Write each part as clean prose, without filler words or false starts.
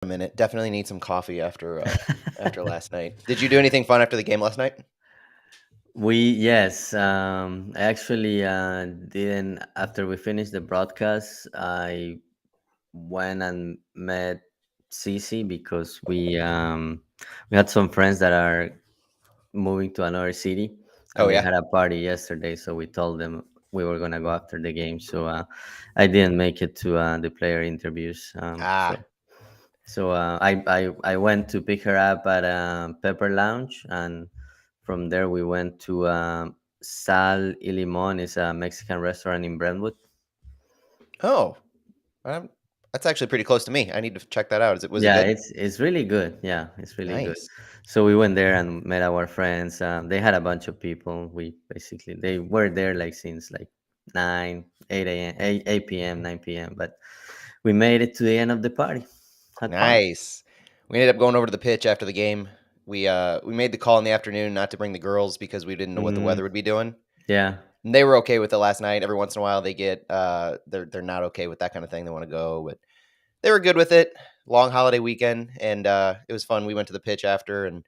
a minute. Definitely need some coffee after last night. Did you do anything fun after the game last night? Yes, I actually didn't. After we finished the broadcast, I went and met Cece because we had some friends that are moving to another city, Oh and they yeah. had a party yesterday. So we told them we were gonna go after the game. So I didn't make it to the player interviews. Ah, I went to pick her up at Pepper Lounge, and from there we went to Sal y Limon. Is a Mexican restaurant in Brentwood. oh, um, that's actually pretty close to me. I need to check that out. Was it Yeah, good? it's really good. Yeah, it's really good. Nice. So we went there and met our friends. They had a bunch of people. We basically they were there like since like 9, 8 a.m., 8 p.m., 9 p.m. But we made it to the end of the party. Had fun. Nice. We ended up going over to the pitch after the game. We made the call in the afternoon not to bring the girls because we didn't know what the Mm, weather would be doing. yeah. And they were okay with it last night. Every once in a while they get they're not okay with that kind of thing. They want to go, but they were good with it. Long holiday weekend, and it was fun. We went to the pitch after, and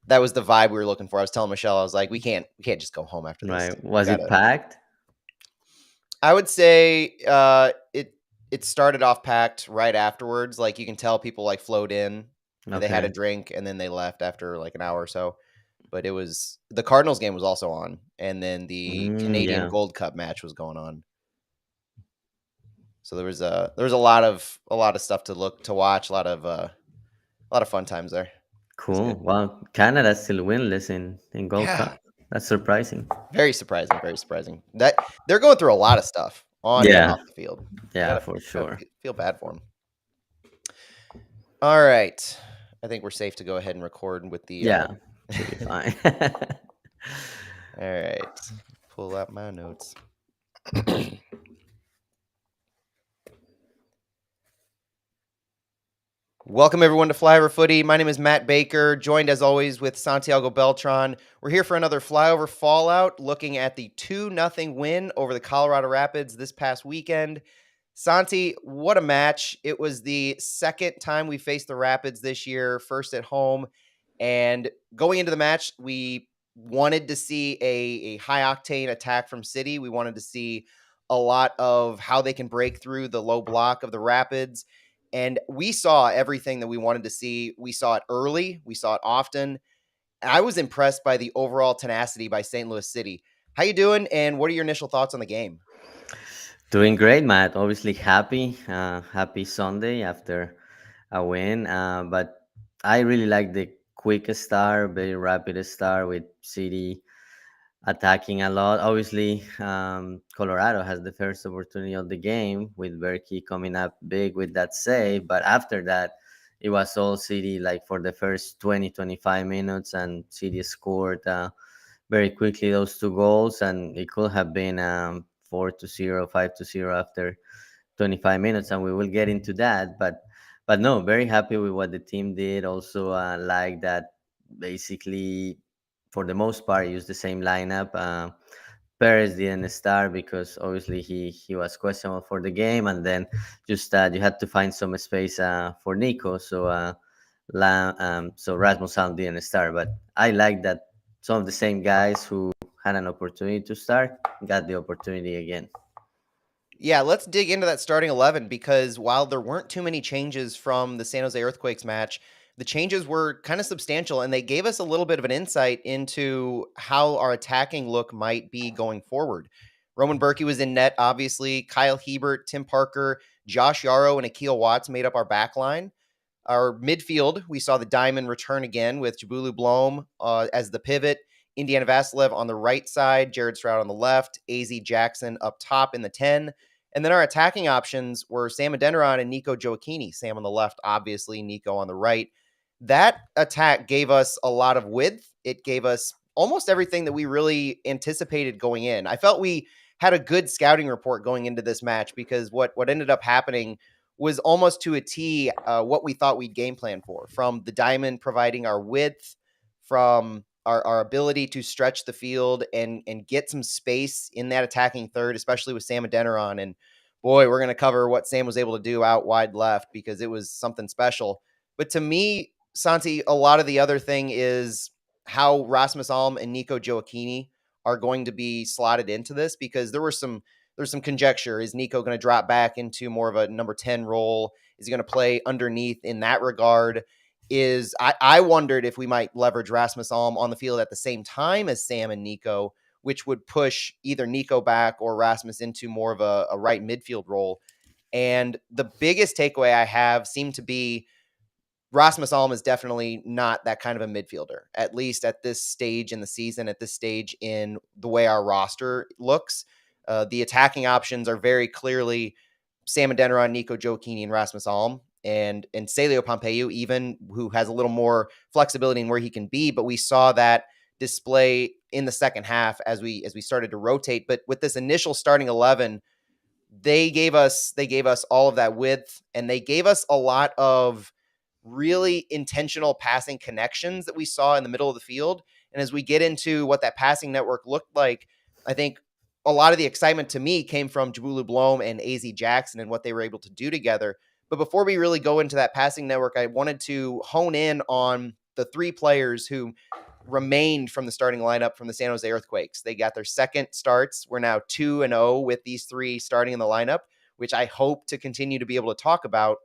that was the vibe we were looking for. I was telling Michelle, I was like, we can't just go home after this. Right. We Was it gotta. packed? I would say it started off packed right afterwards. Like you can tell people like flowed in, and they had a Okay. drink, and then they left after like an hour or so. But it was the Cardinals game was also on, and then the Canadian Yeah. Gold Cup match was going on. So there was a lot of stuff to watch, a lot of fun times there. It was Cool. good. Well, Canada's still winless in Gold Yeah, Cup. That's surprising. very surprising, very surprising. That they're going through a lot of stuff on and Yeah. off the field. Yeah, Gotta, for gotta sure. feel bad for them. All right, I think we're safe to go ahead and record with the. Yeah. Should be fine. All right, pull up my notes. Welcome everyone to Flyover Footy. My name is Matt Baker, joined as always with Santiago Beltran. We're here for another Flyover Fallout, looking at the 2-0 win over the Colorado Rapids this past weekend. Santi, what a match. It was the second time we faced the Rapids this year, first at home. And going into the match, we wanted to see a high octane attack from City. We wanted to see a lot of how they can break through the low block of the Rapids. And we saw everything that we wanted to see. We saw it early, we saw it often. I was impressed by the overall tenacity by St. Louis City. How you doing? And what are your initial thoughts on the game? Doing great, Matt. Obviously happy. Happy Sunday after a win. But I really like the quick start, very rapid start with City attacking a lot. Obviously, Colorado has the first opportunity of the game with Berkey coming up big with that save. But after that, it was all City like for the first 20, 25 minutes, and City scored very quickly those two goals, and it could have been 4-0, 5-0 after 25 minutes, and we will get into that. But no, very happy with what the team did. Also, like that, basically for the most part, use the same lineup. Perez didn't start because obviously he was questionable for the game, and then just you had to find some space for Nico. So Rasmus Alm didn't start, but I like that some of the same guys who had an opportunity to start got the opportunity again. Yeah, let's dig into that starting 11 because while there weren't too many changes from the San Jose Earthquakes match, the changes were kind of substantial and they gave us a little bit of an insight into how our attacking look might be going forward. Roman Berkey was in net, obviously. Kyle Hebert, Tim Parker, Josh Yarrow, and Akil Watts made up our back line. Our midfield, we saw the diamond return again with Jabulu Blom as the pivot, Indiana Vasilev on the right side, Jared Stroud on the left, AZ Jackson up top in the 10. And then our attacking options were Sam Adeniran and Nico Gioacchini. Sam on the left, obviously, Nico on the right. That attack gave us a lot of width. It gave us almost everything that we really anticipated going in. I felt we had a good scouting report going into this match because what ended up happening was almost to a T what we thought we'd game plan for, from the diamond providing our width, from our ability to stretch the field and get some space in that attacking third, especially with Sam Adeniran. And boy, we're going to cover what Sam was able to do out wide left because it was something special. But to me, Santi, a lot of the other thing is how Rasmus Alm and Nico Gioacchini are going to be slotted into this, because there's some conjecture. Is Nico going to drop back into more of a number 10 role? Is he going to play underneath in that regard? I wondered if we might leverage Rasmus Alm on the field at the same time as Sam and Nico, which would push either Nico back or Rasmus into more of a right midfield role. And the biggest takeaway I have seemed to be Rasmus Alm is definitely not that kind of a midfielder, at least at this stage in the season, at this stage in the way our roster looks. The attacking options are very clearly Sam Adeniran, Nico Gioacchini, and Rasmus Alm, and Celio Pompeu, even, who has a little more flexibility in where he can be. But we saw that display in the second half as we started to rotate. But with this initial starting 11, they gave us all of that width, and they gave us a lot of really intentional passing connections that we saw in the middle of the field. And as we get into what that passing network looked like, I think a lot of the excitement to me came from Jabulu Blom and AZ Jackson and what they were able to do together. But before we really go into that passing network, I wanted to hone in on the three players who remained from the starting lineup from the San Jose Earthquakes. They got their second starts. We're now 2-0 with these three starting in the lineup, which I hope to continue to be able to talk about.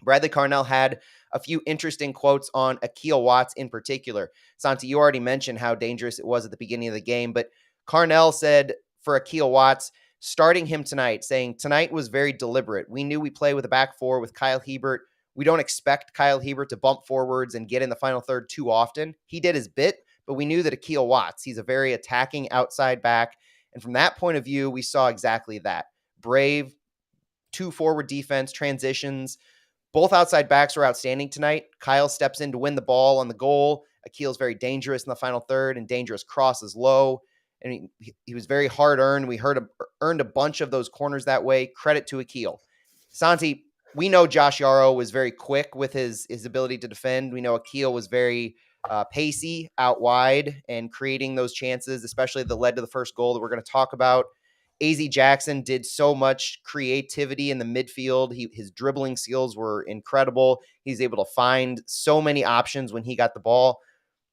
Bradley Carnell had a few interesting quotes on Akil Watts in particular. Santi, you already mentioned how dangerous it was at the beginning of the game, but Carnell said for Akil Watts, starting him tonight, saying, "Tonight was very deliberate. We knew we play with a back four with Kyle Hebert. We don't expect Kyle Hebert to bump forwards and get in the final third too often. He did his bit, but we knew that Akil Watts, he's a very attacking outside back. And from that point of view, we saw exactly that. Brave, two forward defense, transitions. Both outside backs were outstanding tonight. Kyle steps in to win the ball on the goal. Akil's very dangerous in the final third, and dangerous crosses low. And he was very hard earned. We earned a bunch of those corners that way. Credit to Akil. Santi, we know Josh Yarrow was very quick with his ability to defend. We know Akil was very pacey out wide and creating those chances, especially that led to the first goal that we're going to talk about. AZ Jackson did so much creativity in the midfield. His dribbling skills were incredible. He's able to find so many options when he got the ball.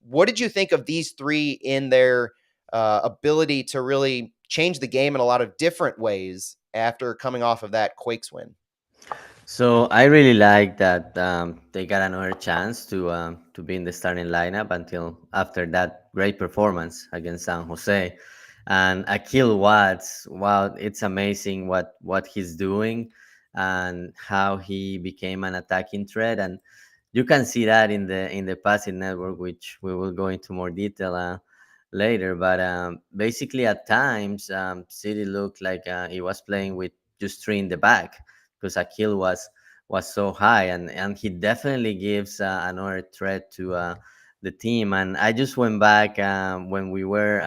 What did you think of these three in their ability to really change the game in a lot of different ways after coming off of that Quakes win? So I really like that they got another chance to be in the starting lineup until after that great performance against San Jose. And Akil Watts, wow, it's amazing what he's doing and how he became an attacking threat. And you can see that in the passing network, which we will go into more detail later. But basically, at times, City looked like he was playing with just three in the back because Akil was so high, and he definitely gives another threat to the team. And I just went back when we were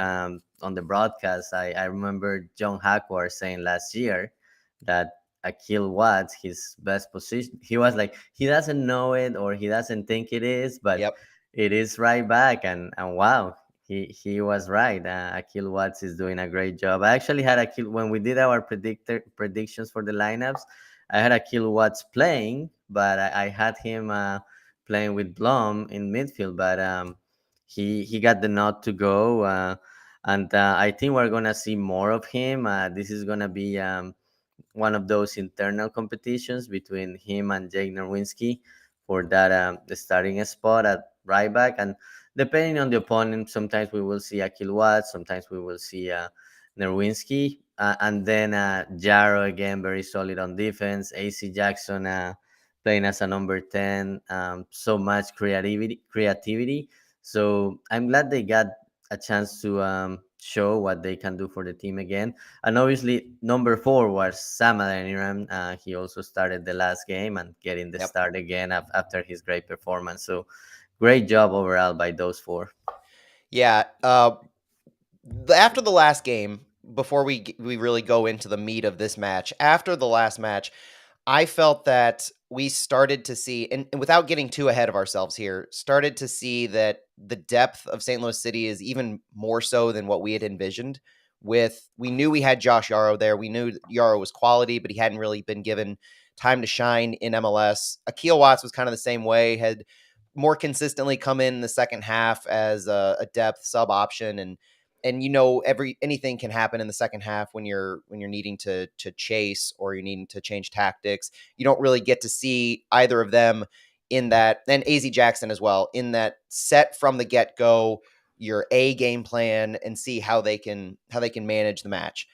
on the broadcast. I remember John Hackward saying last year that Akil Watts, his best position, he was like, he doesn't know it or he doesn't think it is, but Yep. it is right back. And wow, he was right. Akil Watts is doing a great job. I actually had Akil when we did our predictions for the lineups. I had Akil Watts playing, but I had him playing with Blom in midfield. But he got the nod to go, and I think we're gonna see more of him. This is gonna be one of those internal competitions between him and Jake Nerwinski for that the starting spot at right back. And depending on the opponent, sometimes we will see Akil Watts, sometimes we will see Nerwinski, and then Jarrow again, very solid on defense. AC Jackson playing as a number 10, so much creativity. So I'm glad they got a chance to show what they can do for the team again. And obviously, number 4 was Sam Adeniran. He also started the last game and getting the Yep. start again after his great performance. So great job overall by those four. Yeah. After the last game, before we really go into the meat of this match, after the last match, I felt that we started to see, and without getting too ahead of ourselves here, started to see that the depth of St. Louis City is even more so than what we had envisioned. we knew we had Josh Yarrow there. We knew Yarrow was quality, but he hadn't really been given time to shine in MLS. Akil Watts was kind of the same way, had more consistently come in the second half as a depth sub option, and anything can happen in the second half when you're needing to chase or you're needing to change tactics. You don't really get to see either of them in that, and AZ Jackson as well, in that set from the get go your A game plan and see how they can manage the match.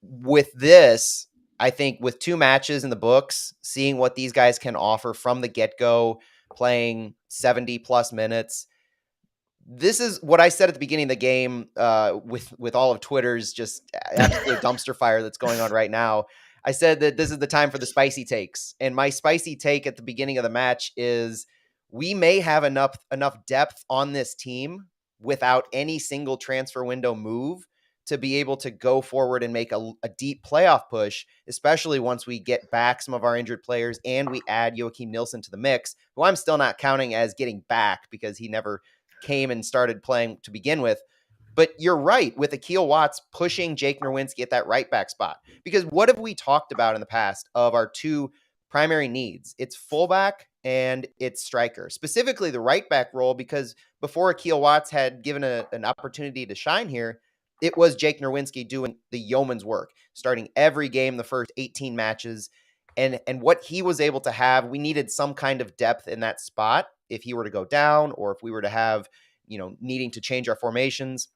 With this, I think with 2 matches in the books, seeing what these guys can offer from the get go, playing 70 plus minutes. This is what I said at the beginning of the game, with all of Twitter's just absolute dumpster fire that's going on right now. I said that this is the time for the spicy takes. And my spicy take at the beginning of the match is we may have enough depth on this team without any single transfer window move to be able to go forward and make a deep playoff push, especially once we get back some of our injured players and we add Joachim Nilsson to the mix, who I'm still not counting as getting back because he never came and started playing to begin with. But you're right with Akil Watts pushing Jake Nerwinski at that right back spot. Because what have we talked about in the past of our 2 primary needs? It's fullback and it's striker, specifically the right back role, because before Akil Watts had given an opportunity to shine here, it was Jake Nerwinski doing the yeoman's work, starting every game the first 18 matches. And what he was able to have, we needed some kind of depth in that spot if he were to go down or if we were to have, needing to change our formations.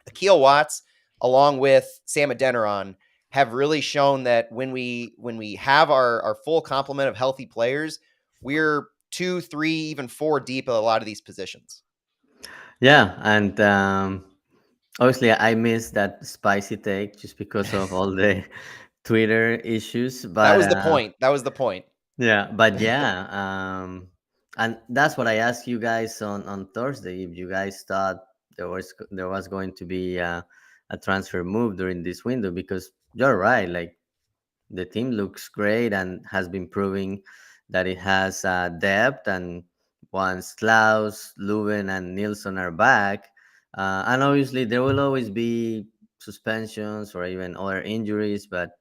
Akil Watts, along with Sam Adeniran, have really shown that when we have our full complement of healthy players, we're 2, 3, even 4 deep at a lot of these positions. Yeah, and obviously I missed that spicy take just because of all the Twitter issues, That but was the point. That was the point. yeah, but yeah, and that's what I asked you guys on Thursday. If you guys thought there was going to be a transfer move during this window, because you're right, like the team looks great and has been proving that it has depth. And once Klaus, Leuven, and Nilsson are back, and obviously there will always be suspensions or even other injuries, but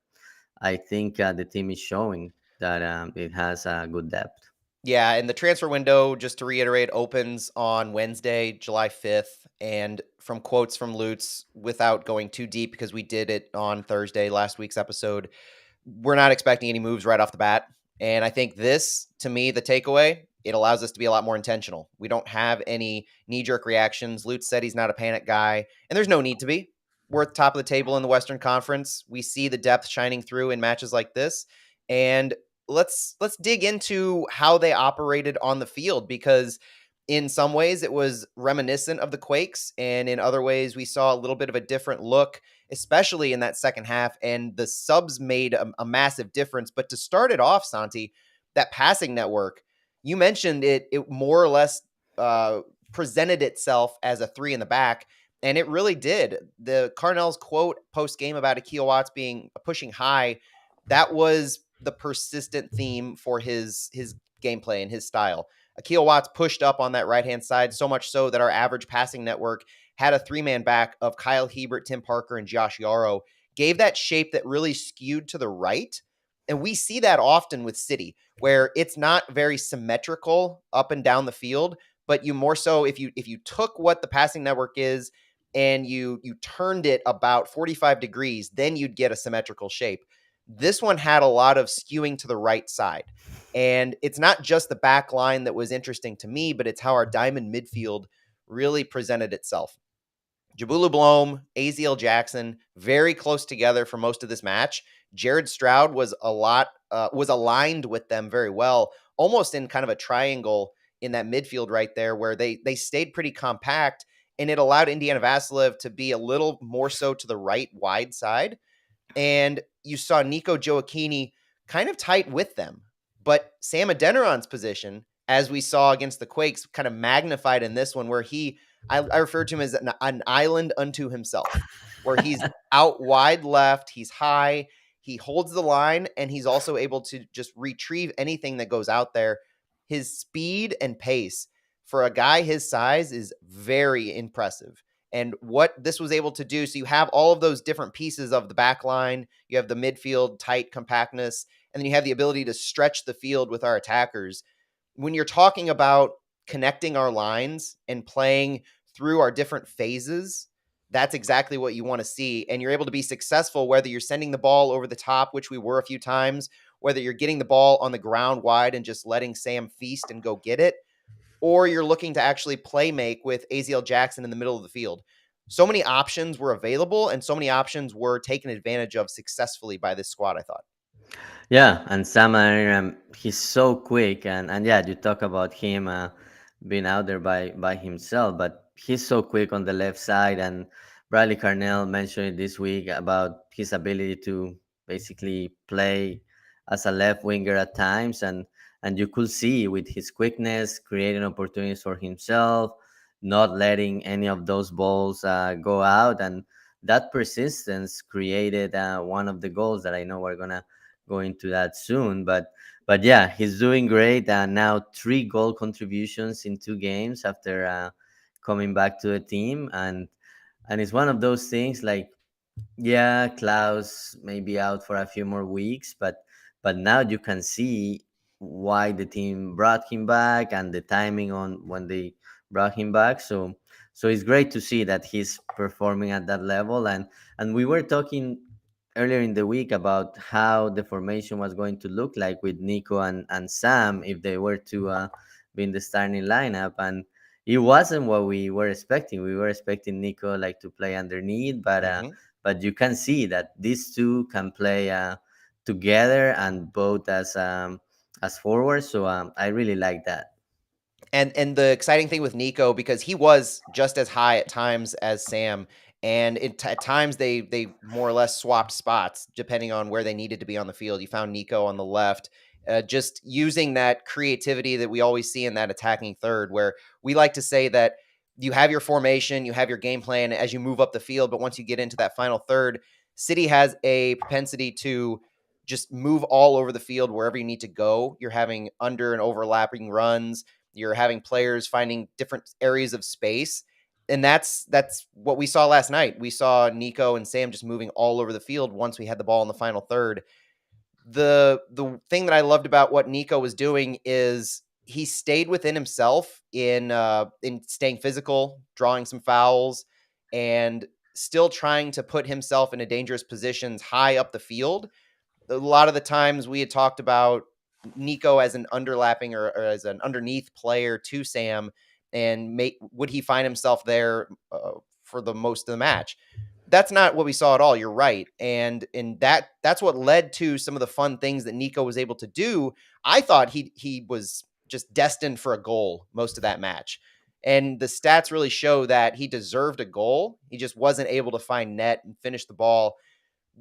I think the team is showing that it has a good depth. Yeah, and the transfer window, just to reiterate, opens on Wednesday, July 5th. And from quotes from Lutz, without going too deep, because we did it on Thursday, last week's episode, we're not expecting any moves right off the bat. And I think this, to me, the takeaway, it allows us to be a lot more intentional. We don't have any knee-jerk reactions. Lutz said he's not a panic guy, and there's no need to be. We're at the top of the table in the Western Conference. We see the depth shining through in matches like this. And let's dig into how they operated on the field, because in some ways it was reminiscent of the Quakes, and in other ways we saw a little bit of a different look, especially in that second half, and the subs made a massive difference. But to start it off, Santi, that passing network, you mentioned it more or less presented itself as a 3 in the back, and it really did. The Carnell's quote post game about Akil Watts being pushing high, that was the persistent theme for his gameplay and his style. Akil Watts pushed up on that right-hand side, so much so that our average passing network had a 3-man back of Kyle Hebert, Tim Parker, and Josh Yarrow, gave that shape that really skewed to the right. And we see that often with City, where it's not very symmetrical up and down the field, but you more so, if you took what the passing network is and you turned it about 45 degrees, then you'd get a symmetrical shape. This one had a lot of skewing to the right side. And it's not just the back line that was interesting to me, but it's how our diamond midfield really presented itself. Jabula Blom, AZL Jackson, very close together for most of this match. Jared Stroud was was aligned with them very well, almost in kind of a triangle in that midfield right there, where they stayed pretty compact, and it allowed Indiana Vasilev to be a little more so to the right wide side. And you saw Nico Gioacchini kind of tight with them. But Sam Adeniran's position, as we saw against the Quakes, kind of magnified in this one, where I refer to him as an island unto himself, where he's out wide left, he's high, he holds the line, and he's also able to just retrieve anything that goes out there. His speed and pace for a guy his size is very impressive. And what this was able to do, so you have all of those different pieces of the back line, you have the midfield tight compactness, and then you have the ability to stretch the field with our attackers. When you're talking about connecting our lines and playing through our different phases, that's exactly what you want to see. And you're able to be successful whether you're sending the ball over the top, which we were a few times, whether you're getting the ball on the ground wide and just letting Sam feast and go get it, or you're looking to actually play make with Aziel Jackson in the middle of the field. So many options were available, and so many options were taken advantage of successfully by this squad, I thought. Yeah, and Sam Aram, he's so quick, and yeah, you talk about him being out there by himself, but he's so quick on the left side. And Bradley Carnell mentioned it this week about his ability to basically play as a left winger at times, and you could see with his quickness, creating opportunities for himself, not letting any of those balls go out, and that persistence created one of the goals that I know we're gonna go into that soon. But yeah, he's doing great. Now 3 goal contributions in 2 games after coming back to the team, and it's one of those things like, yeah, Klaus may be out for a few more weeks, but now you can see why the team brought him back and the timing on when they brought him back. So it's great to see that he's performing at that level. And we were talking earlier in the week about how the formation was going to look like with Nico and Sam if they were to be in the starting lineup. And it wasn't what we were expecting. We were expecting Nico like to play underneath, Mm-hmm. but you can see that these two can play together and both as forwards. So I really like that. And the exciting thing with Nico, because he was just as high at times as Sam, and at times they more or less swapped spots depending on where they needed to be on the field. You found Nico on the left, just using that creativity that we always see in that attacking third, where we like to say that you have your formation, you have your game plan as you move up the field, but once you get into that final third, City has a propensity to just move all over the field wherever you need to go. You're having under and overlapping runs, you're having players finding different areas of space. And that's what we saw last night. We saw Nico and Sam just moving all over the field once we had the ball in the final third. The thing that I loved about what Nico was doing is he stayed within himself in staying physical, drawing some fouls, and still trying to put himself into dangerous positions high up the field. A lot of the times we had talked about Nico as an underlapping or as an underneath player to Sam, and would he find himself there for the most of the match? That's not what we saw at all. You're right, and that's what led to some of the fun things that Nico was able to do. I thought he was just destined for a goal most of that match. And the stats really show that he deserved a goal. He just wasn't able to find net and finish the ball.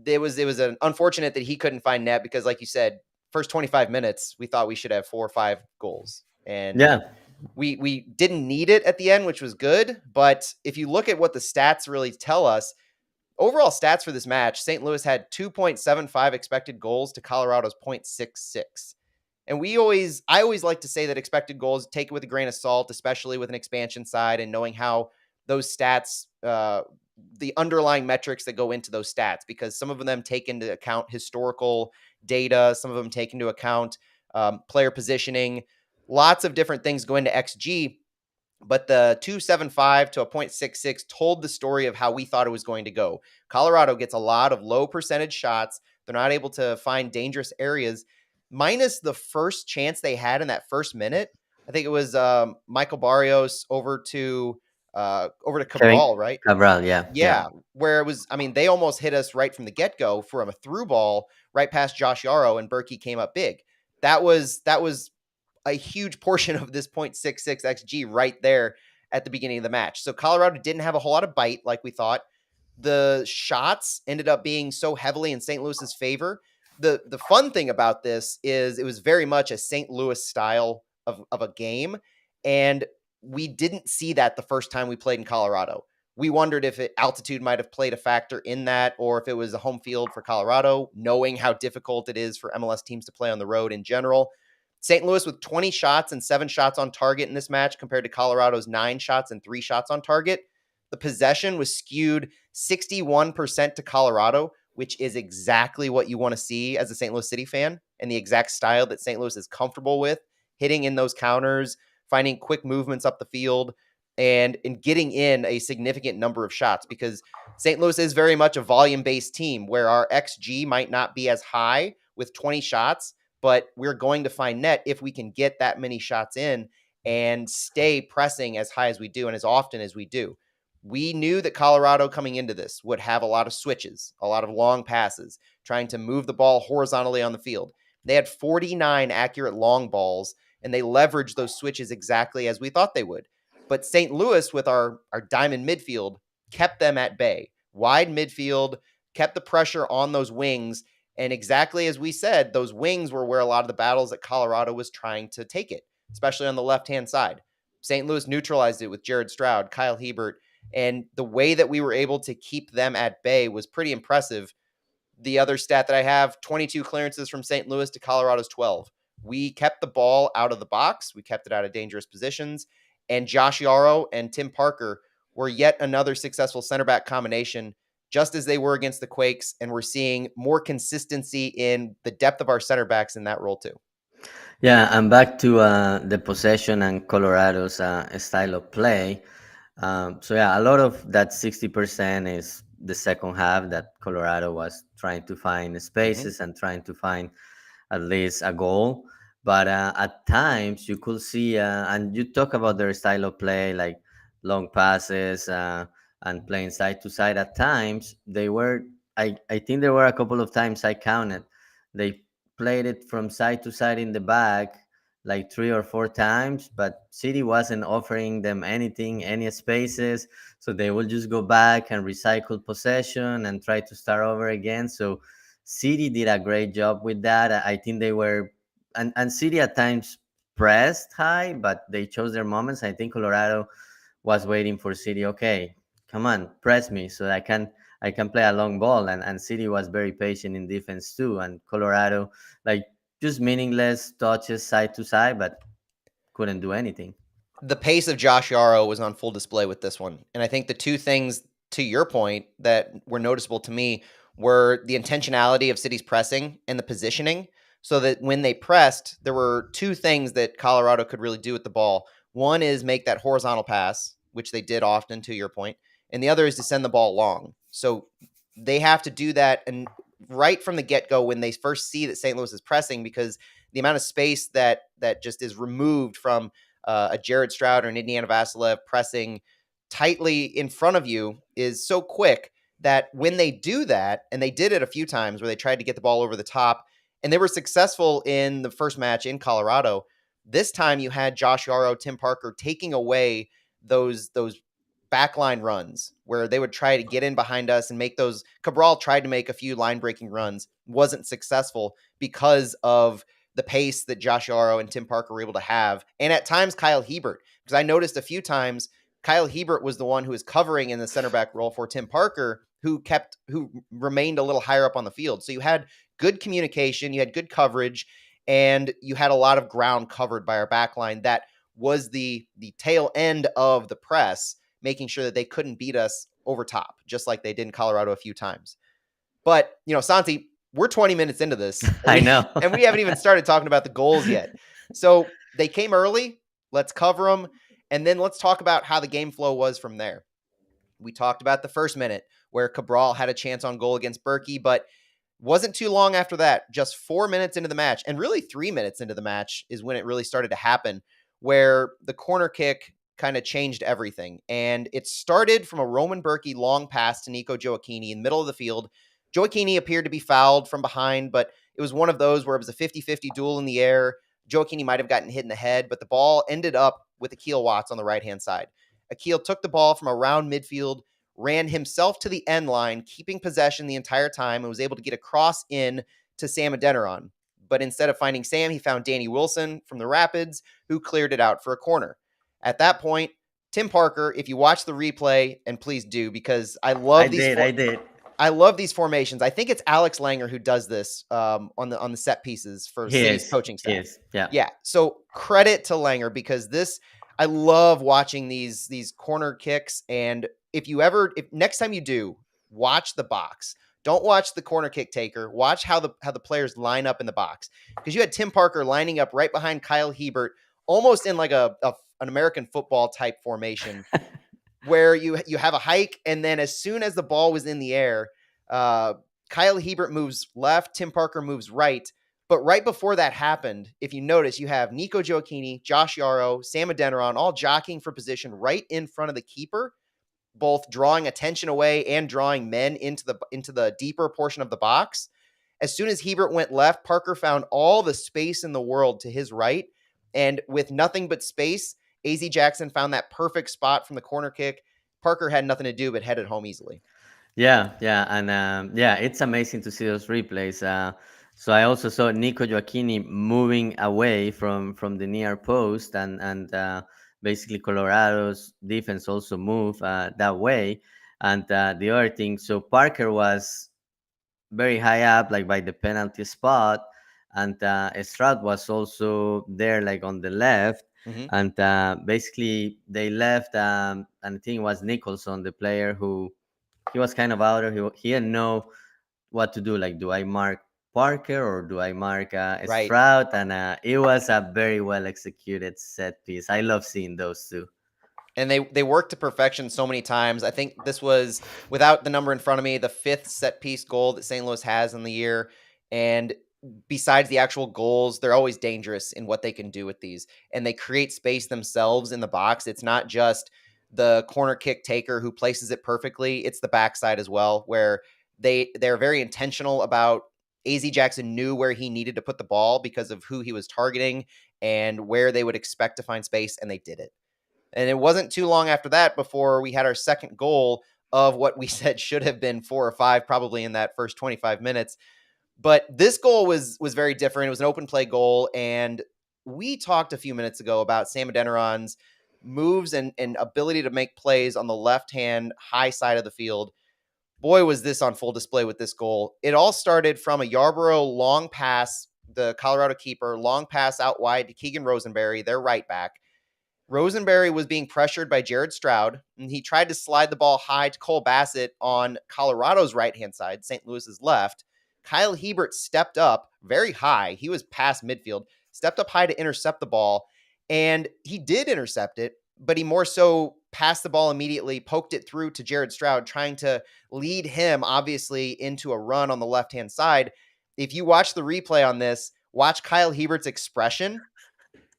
It was an unfortunate that he couldn't find net because, like you said, first 25 minutes we thought we should have 4 or 5 goals, and Yeah, we didn't need it at the end, which was good. But if you look at what the stats really tell us, overall stats for this match, St. Louis had 2.75 expected goals to Colorado's 0.66. And I always like to say that expected goals, take it with a grain of salt, especially with an expansion side and knowing how those stats, the underlying metrics that go into those stats, because some of them take into account historical data, some of them take into account player positioning, lots of different things go into XG. But the 275 to a 0.66 told the story of how we thought it was going to go. Colorado gets a lot of low percentage shots. They're not able to find dangerous areas, minus the first chance they had in that first minute. I think it was Michael Barrios over to Kevin Cabral, right? Cabral. Yeah, yeah. Yeah, where it was, I mean, they almost hit us right from the get-go from a through ball right past Josh Yarrow, and Berkey came up big. That was a huge portion of this 0.66 XG right there at the beginning of the match. So Colorado didn't have a whole lot of bite like we thought. The shots ended up being so heavily in St. Louis's favor. The fun thing about this is it was very much a St. Louis style of a game, and we didn't see that the first time we played in Colorado. We wondered if altitude might have played a factor in that, or if it was a home field for Colorado, knowing how difficult it is for MLS teams to play on the road in general. St. Louis with 20 shots and 7 shots on target in this match compared to Colorado's 9 shots and 3 shots on target. the possession was skewed 61% to Colorado, which is exactly what you want to see as a St. Louis City fan and the exact style that St. Louis is comfortable with, hitting in those counters, finding quick movements up the field, and in getting in a significant number of shots, because St. Louis is very much a volume-based team where our XG might not be as high with 20 shots, but we're going to find net if we can get that many shots in and stay pressing as high as we do and as often as we do. We knew that Colorado coming into this would have a lot of switches, a lot of long passes, trying to move the ball horizontally on the field. They had 49 accurate long balls, and they leveraged those switches exactly as we thought they would. But St. Louis, with our diamond midfield, kept them at bay. Wide midfield, kept the pressure on those wings. And exactly as we said, those wings were where a lot of the battles that Colorado was trying to take it, especially on the left-hand side. St. Louis neutralized it with Jared Stroud, Kyle Hebert, and the way that we were able to keep them at bay was pretty impressive. The other stat that I have, 22 clearances from St. Louis to Colorado's 12. We kept the ball out of the box. We kept it out of dangerous positions. And Josh Yarrow and Tim Parker were yet another successful center back combination, just as they were against the Quakes. And we're seeing more consistency in the depth of our center backs in that role too. Yeah, and back to the possession and Colorado's style of play. So yeah, a lot of that 60% is the second half that Colorado was trying to find spaces and trying to find at least a goal. But at times you could see, and you talk about their style of play, like long passes and playing side to side. At times they were, I think there were a couple of times I counted, they played it from side to side in the back like 3 or 4 times, but City wasn't offering them anything, any spaces. So they will just go back and recycle possession and try to start over again. So City did a great job with that. I think they were, and City at times pressed high, but they chose their moments. I think Colorado was waiting for City. Okay, come on, press me so I can play a long ball. And City was very patient in defense too. And Colorado, like just meaningless touches side to side, but couldn't do anything. The pace of Josh Yarrow was on full display with this one. And I think the two things, to your point, that were noticeable to me were the intentionality of City's pressing and the positioning. So that when they pressed, there were two things that Colorado could really do with the ball. One is make that horizontal pass, which they did often, to your point, and the other is to send the ball long. So they have to do that, and right from the get-go when they first see that St. Louis is pressing, because the amount of space that just is removed from a Jared Stroud or an Indiana Vasilev pressing tightly in front of you is so quick that when they do that, and they did it a few times where they tried to get the ball over the top, and they were successful in the first match in Colorado. This time you had Josh Yarrow, Tim Parker taking away those backline runs where they would try to get in behind us and make those. Cabral tried to make a few line breaking runs, wasn't successful because of the pace that Josh Yarrow and Tim Parker were able to have. And at times Kyle Hebert, because I noticed a few times Kyle Hebert was the one who was covering in the center back role for Tim Parker, who remained a little higher up on the field. So you had good communication, you had good coverage, and you had a lot of ground covered by our backline. That was the tail end of the press, making sure that they couldn't beat us over top, just like they did in Colorado a few times. But, Santi, we're 20 minutes into this. I know. And we haven't even started talking about the goals yet. So they came early. Let's cover them. And then let's talk about how the game flow was from there. We talked about the first minute where Cabral had a chance on goal against Berkey, but wasn't too long after that, just 4 minutes into the match, and really 3 minutes into the match is when it really started to happen, where the corner kick kind of changed everything. And it started from a Roman Berkey long pass to Nico Gioacchini in the middle of the field. Gioacchini appeared to be fouled from behind, but it was one of those where it was a 50-50 duel in the air. Gioacchini might have gotten hit in the head, but the ball ended up with Akil Watts on the right-hand side. Akil took the ball from around midfield, ran himself to the end line, keeping possession the entire time, and was able to get a cross in to Sam Adeniran. But instead of finding Sam, he found Danny Wilson from the Rapids, who cleared it out for a corner. At that point, Tim Parker, if you watch the replay, and please do, because I love I love these formations. I think it's Alex Langer who does this on the set pieces for City's coaching staff. Yeah. So credit to Langer, because I love watching these corner kicks, and if next time you do, watch the box. Don't watch the corner kick taker. Watch how the players line up in the box, because you had Tim Parker lining up right behind Kyle Hebert, almost in like an American football type formation, where you have a hike, and then as soon as the ball was in the air, uh, Kyle Hebert moves left, Tim Parker moves right. But right before that happened, if you notice, you have Nico Gioacchini, Josh Yarrow, Sam Adeniran all jockeying for position right in front of the keeper, both drawing attention away and drawing men into the deeper portion of the box. As soon as Hebert went left, Parker found all the space in the world to his right, and with nothing but space, AZ Jackson found that perfect spot from the corner kick. Parker had nothing to do but head it home easily. Yeah, yeah, and yeah, it's amazing to see those replays. So I also saw Nico Gioacchini moving away from the near post, and basically Colorado's defense also moved that way. And the other thing, so Parker was very high up, like by the penalty spot, and Stroud was also there, like on the left. Mm-hmm. And basically they left, and I think it was Nicholson, the player who he was kind of out of he didn't know what to do. Like, do I mark Parker or do I mark Right. Stroud? And it was a very well executed set piece. I love seeing those two. And they worked to perfection so many times. I think this was, without the number in front of me, the fifth set piece goal that St. Louis has in the year. And besides the actual goals, they're always dangerous in what they can do with these. And they create space themselves in the box. It's not just the corner kick taker who places it perfectly, it's the backside as well, where they're very intentional about. AZ Jackson knew where he needed to put the ball because of who he was targeting and where they would expect to find space, and they did it. And it wasn't too long after that before we had our second goal of what we said should have been 4 or 5, probably in that first 25 minutes. But this goal was very different. It was an open play goal, and we talked a few minutes ago about Sam Adeniran's moves and ability to make plays on the left-hand high side of the field. Boy, was this on full display with this goal. It all started from a Yarborough long pass, the Colorado keeper, long pass out wide to Keegan Rosenberry, their right back. Rosenberry was being pressured by Jared Stroud, and he tried to slide the ball high to Cole Bassett on Colorado's right-hand side, St. Louis's left. Kyle Hebert stepped up very high. He was past midfield, stepped up high to intercept the ball, and he did intercept it, but he more so passed the ball immediately, poked it through to Jared Stroud, trying to lead him, obviously, into a run on the left-hand side. If you watch the replay on this, watch Kyle Hebert's expression,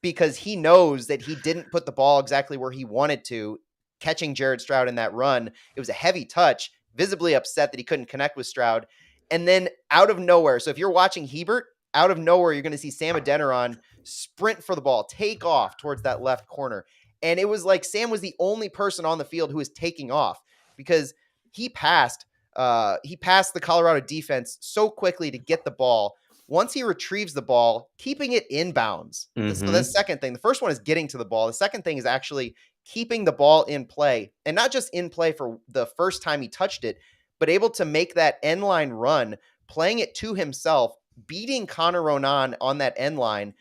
because he knows that he didn't put the ball exactly where he wanted to, catching Jared Stroud in that run. It was a heavy touch, visibly upset that he couldn't connect with Stroud. And then out of nowhere, so if you're watching Hebert, out of nowhere, you're going to see Sam Adeniran sprint for the ball, take off towards that left corner. And it was like Sam was the only person on the field who was taking off, because he passed the Colorado defense so quickly to get the ball. Once he retrieves the ball, keeping it inbounds. So the Mm-hmm. second thing, the first one is getting to the ball. The second thing is actually keeping the ball in play, and not just in play for the first time he touched it, but able to make that end line run, playing it to himself, beating Connor Ronan on that end line.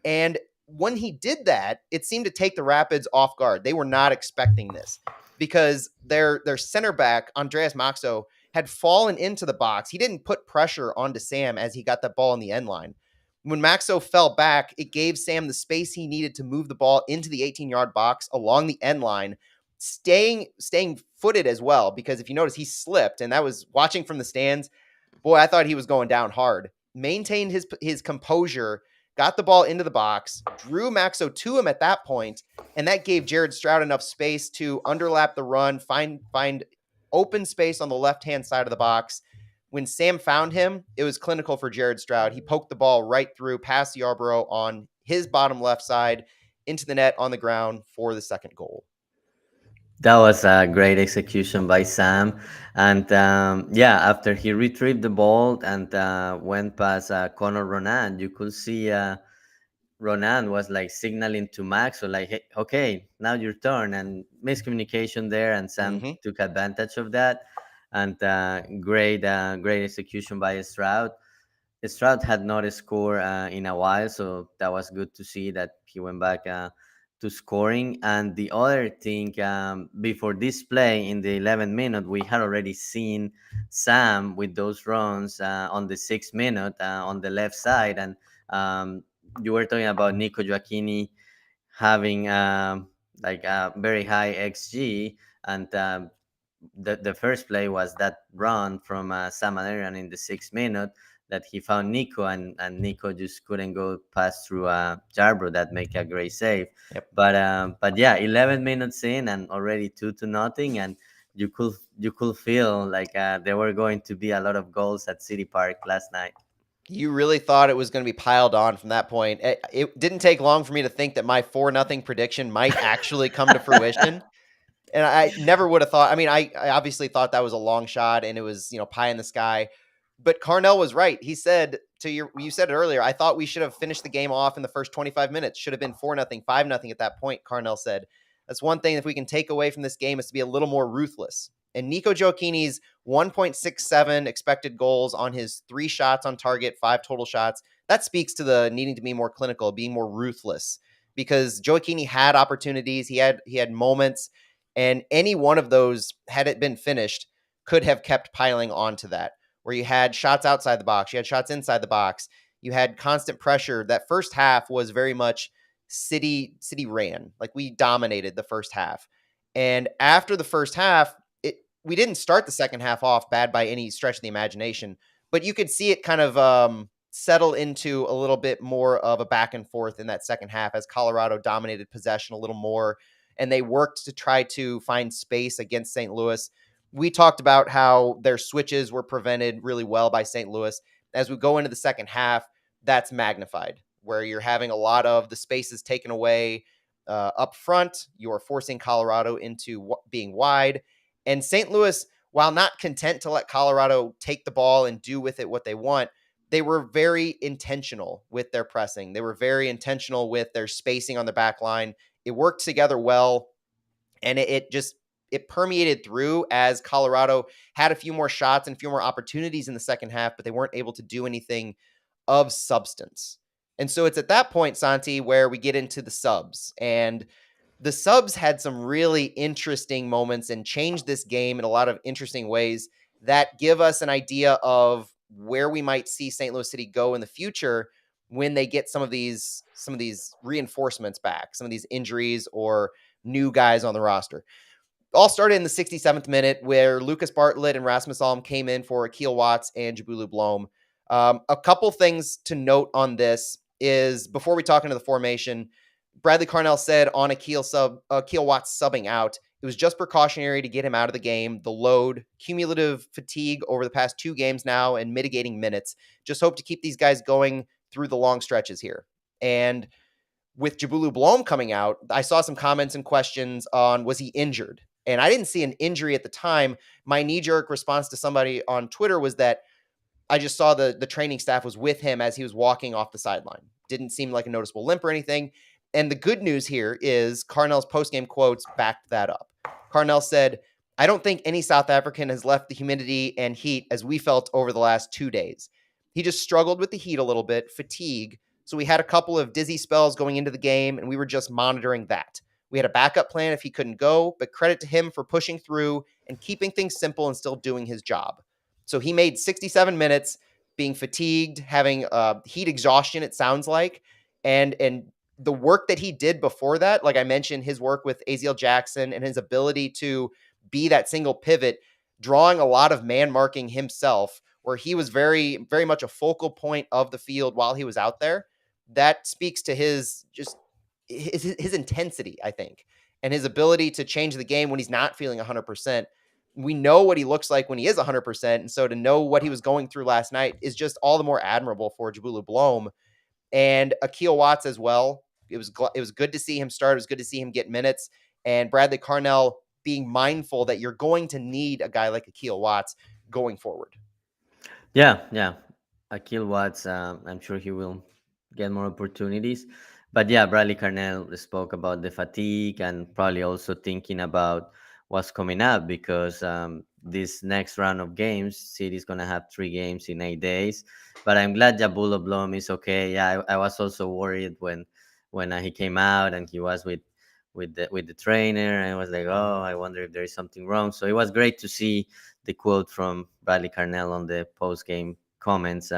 And when he did that, it seemed to take the Rapids off guard. They were not expecting this, because their center back, Andreas Maxo, had fallen into the box. He didn't put pressure onto Sam as he got that ball in the end line. When Maxo fell back, it gave Sam the space he needed to move the ball into the 18-yard box along the end line, staying footed as well, because if you notice, he slipped, and that was, watching from the stands, boy, I thought he was going down hard. Maintained his composure, got the ball into the box, drew Maxo to him at that point, and that gave Jared Stroud enough space to underlap the run, find open space on the left-hand side of the box. When Sam found him, it was clinical for Jared Stroud. He poked the ball right through past Yarborough on his bottom left side into the net on the ground for the second goal. That was a great execution by Sam. And yeah, after he retrieved the ball and went past Conor Ronan, you could see Ronan was like signaling to Max, so like, hey, okay, now your turn. And miscommunication there, and Sam Mm-hmm. took advantage of that. And great execution by Stroud. Stroud had not scored in a while, so that was good to see that he went back to scoring. And the other thing, before this play in the 11th minute, we had already seen Sam with those runs on the 6th minute on the left side. And um, you were talking about Nico Joachini having like a very high XG. And the first play was that run from Sam Aderian in the 6th minute that he found Nico, and Nico just couldn't go past through Jarbro that make a great save. Yep. But yeah, 11 minutes in and already 2-0, and you could feel like there were going to be a lot of goals at City Park last night. You really thought it was going to be piled on from that point. It didn't take long for me to think that my 4-0 prediction might actually come to fruition. And I never would have thought. I mean, I obviously thought that was a long shot and it was, pie in the sky. But Carnell was right. He said you said it earlier. I thought we should have finished the game off in the first 25 minutes. Should have been 4-0, 5-0 at that point, Carnell said. That's one thing if we can take away from this game is to be a little more ruthless. And Nico Gioacchini's 1.67 expected goals on his 3 shots on target, 5 total shots, that speaks to the needing to be more clinical, being more ruthless. Because Gioacchini had opportunities, he had moments, and any one of those, had it been finished, could have kept piling onto that. Where you had shots outside the box, you had shots inside the box, you had constant pressure. That first half was very much City ran. Like we dominated the first half. And after the first half, we didn't start the second half off bad by any stretch of the imagination, but you could see it kind of settle into a little bit more of a back and forth in that second half as Colorado dominated possession a little more and they worked to try to find space against St. Louis. We talked about how their switches were prevented really well by St. Louis. As we go into the second half, that's magnified, where you're having a lot of the spaces taken away up front. You're forcing Colorado into being wide. And St. Louis, while not content to let Colorado take the ball and do with it what they want, they were very intentional with their pressing. They were very intentional with their spacing on the back line. It worked together well, and it permeated through as Colorado had a few more shots and a few more opportunities in the second half, but they weren't able to do anything of substance. And so it's at that point, Santi, where we get into the subs. And the subs had some really interesting moments and changed this game in a lot of interesting ways that give us an idea of where we might see St. Louis City go in the future when they get some of these reinforcements back, some of these injuries or new guys on the roster. All started in the 67th minute where Lucas Bartlett and Rasmus Alm came in for Akil Watts and Jabulu Blom. A couple things to note on this is before we talk into the formation, Bradley Carnell said on Akil Watts subbing out, it was just precautionary to get him out of the game. The load, cumulative fatigue over the past 2 games now, and mitigating minutes. Just hope to keep these guys going through the long stretches here. And with Jabulu Blom coming out, I saw some comments and questions on was he injured? And I didn't see an injury at the time. My knee-jerk response to somebody on Twitter was that I just saw the training staff was with him as he was walking off the sideline. Didn't seem like a noticeable limp or anything. And the good news here is Carnell's postgame quotes backed that up. Carnell said, I don't think any South African has left the humidity and heat as we felt over the last 2 days. He just struggled with the heat a little bit, fatigue. So we had a couple of dizzy spells going into the game, and we were just monitoring that. We had a backup plan if he couldn't go, but credit to him for pushing through and keeping things simple and still doing his job. So he made 67 minutes, being fatigued, having heat exhaustion, it sounds like, and the work that he did before that, like I mentioned, his work with Aziel Jackson and his ability to be that single pivot, drawing a lot of man marking himself, where he was very, very much a focal point of the field while he was out there. That speaks to his intensity, I think, and his ability to change the game when he's not feeling 100%. We know what he looks like when he is 100%. And so to know what he was going through last night is just all the more admirable for Jabulu Blom and Akil Watts as well. It was good to see him start. It was good to see him get minutes. And Bradley Carnell being mindful that you're going to need a guy like Akil Watts going forward. Yeah. Akil Watts, I'm sure he will get more opportunities. But yeah, Bradley Carnell spoke about the fatigue and probably also thinking about what's coming up because this next round of games, City's going to have 3 games in 8 days. But I'm glad Jabula Blom is okay. Yeah, I was also worried when when he came out and he was with the trainer, and I was like, oh, I wonder if there is something wrong. So it was great to see the quote from Bradley Carnell on the post game comments.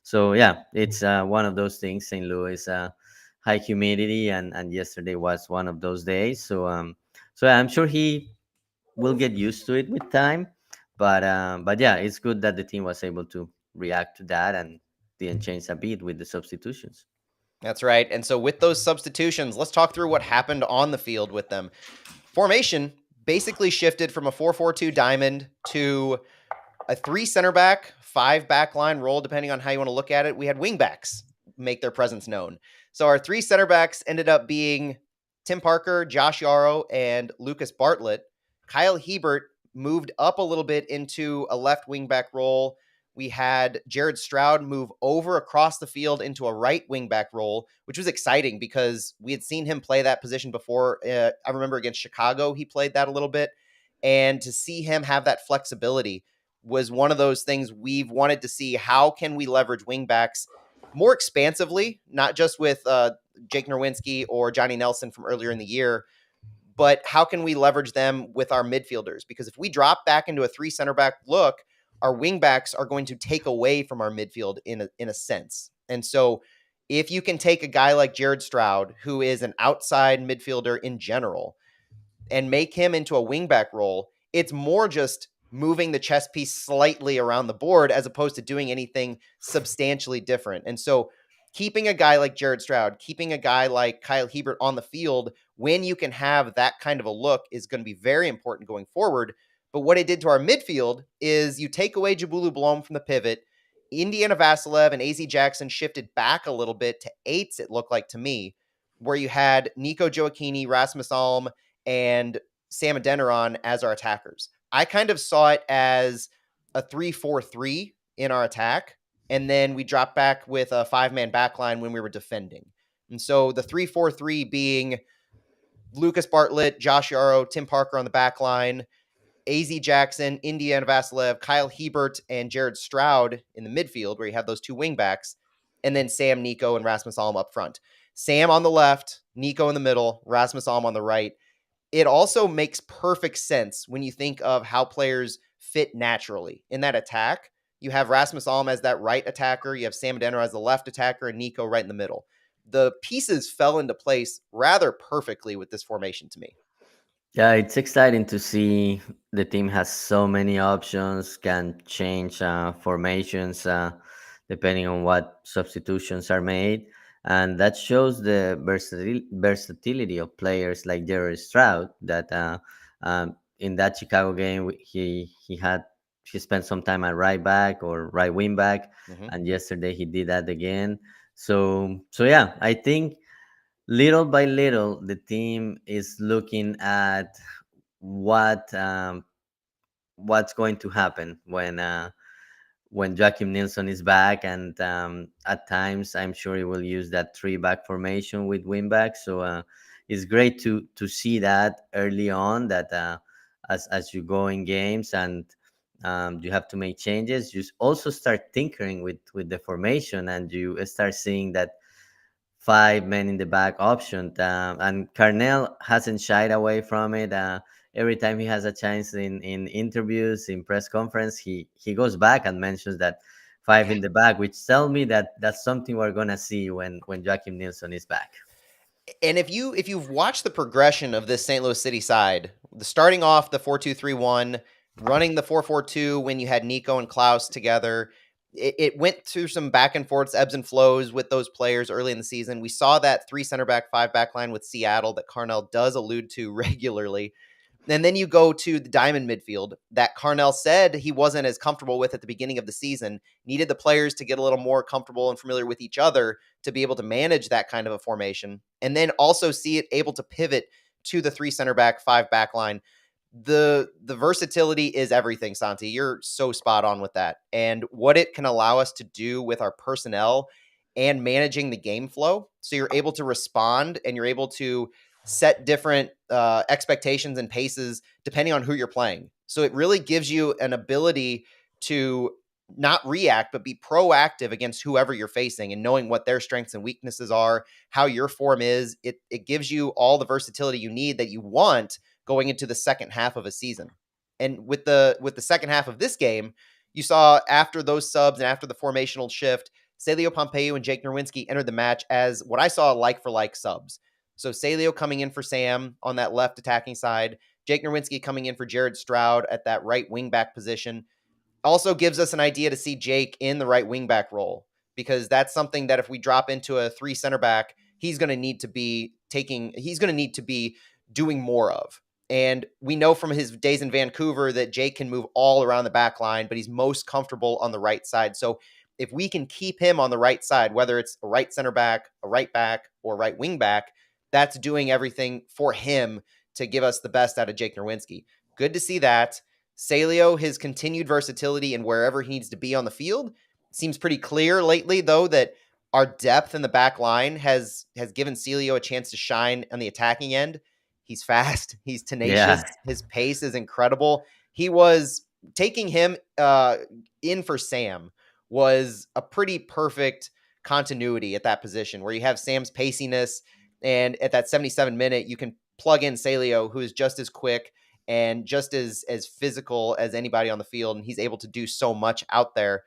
So yeah, it's one of those things. St. Louis, high humidity, and yesterday was one of those days. So yeah, I'm sure he will get used to it with time. But yeah, it's good that the team was able to react to that and didn't change a bit with the substitutions. That's right. And so with those substitutions, let's talk through what happened on the field with them. Formation basically shifted from a 4-4-2 diamond to a 3 center back, 5 back line role, depending on how you want to look at it. We had wing backs make their presence known. So our 3 center backs ended up being Tim Parker, Josh Yarrow, and Lucas Bartlett. Kyle Hebert moved up a little bit into a left wing back role. We had Jared Stroud move over across the field into a right wing back role, which was exciting because we had seen him play that position before. I remember against Chicago, he played that a little bit. And to see him have that flexibility was one of those things we've wanted to see. How can we leverage wingbacks more expansively, not just with Jake Nerwinski or Johnny Nelson from earlier in the year, but how can we leverage them with our midfielders? Because if we drop back into a 3 center back look, our wingbacks are going to take away from our midfield in a sense. And so if you can take a guy like Jared Stroud, who is an outside midfielder in general, and make him into a wingback role, it's more just moving the chess piece slightly around the board as opposed to doing anything substantially different. And so keeping a guy like Jared Stroud, keeping a guy like Kyle Hebert on the field when you can have that kind of a look is going to be very important going forward. But what it did to our midfield is you take away Jabulu Blom from the pivot. Indiana Vasilev and AZ Jackson shifted back a little bit to eights, it looked like to me, where you had Nico Gioacchini, Rasmus Alm, and Sam Adeniran as our attackers. I kind of saw it as a 3-4-3 in our attack, and then we dropped back with a 5-man backline when we were defending. And so the 3-4-3 being Lucas Bartlett, Josh Yarrow, Tim Parker on the backline, AZ Jackson, Indiana Vasilev, Kyle Hebert, and Jared Stroud in the midfield, where you have those 2 wingbacks, and then Sam, Nico, and Rasmus Alm up front. Sam on the left, Nico in the middle, Rasmus Alm on the right. It also makes perfect sense when you think of how players fit naturally in that attack. You have Rasmus Alm as that right attacker. You have Sam Adeniran as the left attacker and Nico right in the middle. The pieces fell into place rather perfectly with this formation to me. Yeah, it's exciting to see the team has so many options, can change formations depending on what substitutions are made. And that shows the versatility of players like Jared Stroud that in that Chicago game, he spent some time at right back or right wing back. Mm-hmm. And yesterday he did that again. So yeah, I think little by little the team is looking at what what's going to happen when Joachim Nilsson is back, and at times I'm sure he will use that 3 back formation with wing back. So it's great to see that early on that as you go in games and you have to make changes, you also start tinkering with the formation, and you start seeing that 5 men in the back option. And Carnell hasn't shied away from it. Every time he has a chance in interviews, in press conference, he goes back and mentions that 5 Yeah. in the back, which tell me that that's something we're gonna see when Joachim Nilsson is back. And if you've watched the progression of this St. Louis City side, the starting off the 4-2-3-1, running the 4-4-2 when you had Nico and Klaus together, it went through some back and forths, ebbs and flows with those players early in the season. We saw that 3 center back, 5 back line with Seattle that Carnell does allude to regularly. And then you go to the diamond midfield that Carnell said he wasn't as comfortable with at the beginning of the season, needed the players to get a little more comfortable and familiar with each other to be able to manage that kind of a formation. And then also see it able to pivot to the 3 center back, 5 back line. The versatility is everything, Santi. You're so spot on with that. And what it can allow us to do with our personnel and managing the game flow. So you're able to respond and you're able to set different expectations and paces depending on who you're playing. So it really gives you an ability to not react, but be proactive against whoever you're facing and knowing what their strengths and weaknesses are, how your form is. It gives you all the versatility you need that you want going into the second half of a season. And with the second half of this game, you saw after those subs and after the formational shift, Celio Pompeu and Jake Nerwinski entered the match as what I saw like for like subs. So Celio coming in for Sam on that left attacking side, Jake Nerwinski coming in for Jared Stroud at that right wing back position. Also gives us an idea to see Jake in the right wingback role, because that's something that if we drop into a three center back, he's going to need to be doing more of. And we know from his days in Vancouver that Jake can move all around the back line, but he's most comfortable on the right side. So if we can keep him on the right side, whether it's a right center back, a right back, or right wing back, that's doing everything for him to give us the best out of Jake Nerwinski. Good to see that. Celio, his continued versatility and wherever he needs to be on the field, seems pretty clear lately, though, that our depth in the back line has given Celio a chance to shine on the attacking end. He's fast. He's Yeah, tenacious. His pace is incredible. He was taking him in for Sam was a pretty perfect continuity at that position where you have Sam's paciness, and at that 77 minute, you can plug in Celio, who is just as quick and just as physical as anybody on the field, and he's able to do so much out there.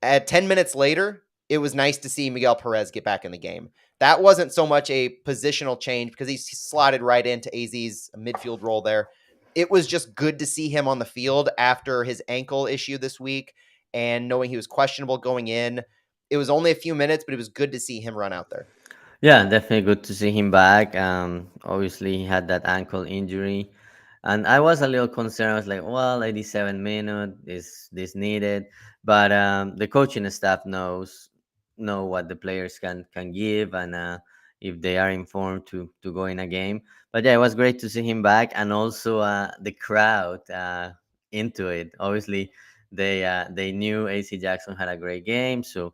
At 10 minutes later, it was nice to see Miguel Perez get back in the game. That wasn't so much a positional change because he slotted right into AZ's midfield role there. It was just good to see him on the field after his ankle issue this week and knowing he was questionable going in. It was only a few minutes, but it was good to see him run out there. yeah, definitely good to see him back. Obviously he had that ankle injury, and I was a little concerned. I was like, well, 87 minutes is this needed? But the coaching staff know what the players can give, and if they are informed to go in a game. But yeah, it was great to see him back, and also the crowd into it. Obviously, they knew AC Jackson had a great game, so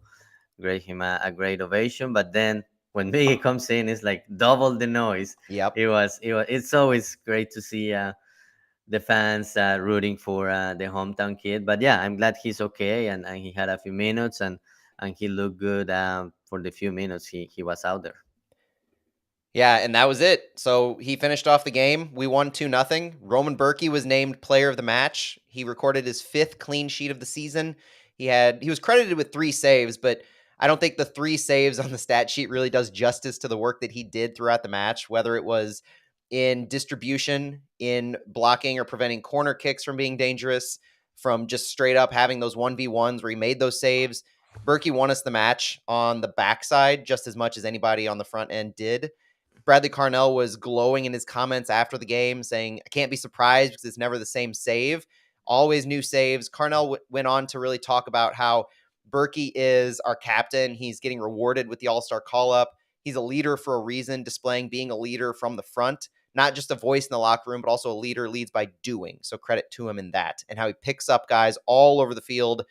gave him a great ovation. But then when Biggie comes in, it's like double the noise. Yep. It's always great to see the fans rooting for the hometown kid. But yeah, I'm glad he's okay, and he had a few minutes, and he looked good for the few minutes he was out there. Yeah, and that was it. So he finished off the game. We won 2-0. Roman Berkey was named player of the match. He recorded his fifth clean sheet of the season. He was credited with 3 saves, but I don't think the 3 saves on the stat sheet really does justice to the work that he did throughout the match, whether it was in distribution, in blocking or preventing corner kicks from being dangerous, from just straight up having those 1v1s where he made those saves. Berkey won us the match on the backside just as much as anybody on the front end did. Bradley Carnell was glowing in his comments after the game, saying, I can't be surprised because it's never the same save. Always new saves. Carnell went on to really talk about how Berkey is our captain. He's getting rewarded with the All-Star call-up. He's a leader for a reason, displaying being a leader from the front, not just a voice in the locker room, but also a leader leads by doing. So credit to him in that, and how he picks up guys all over the field,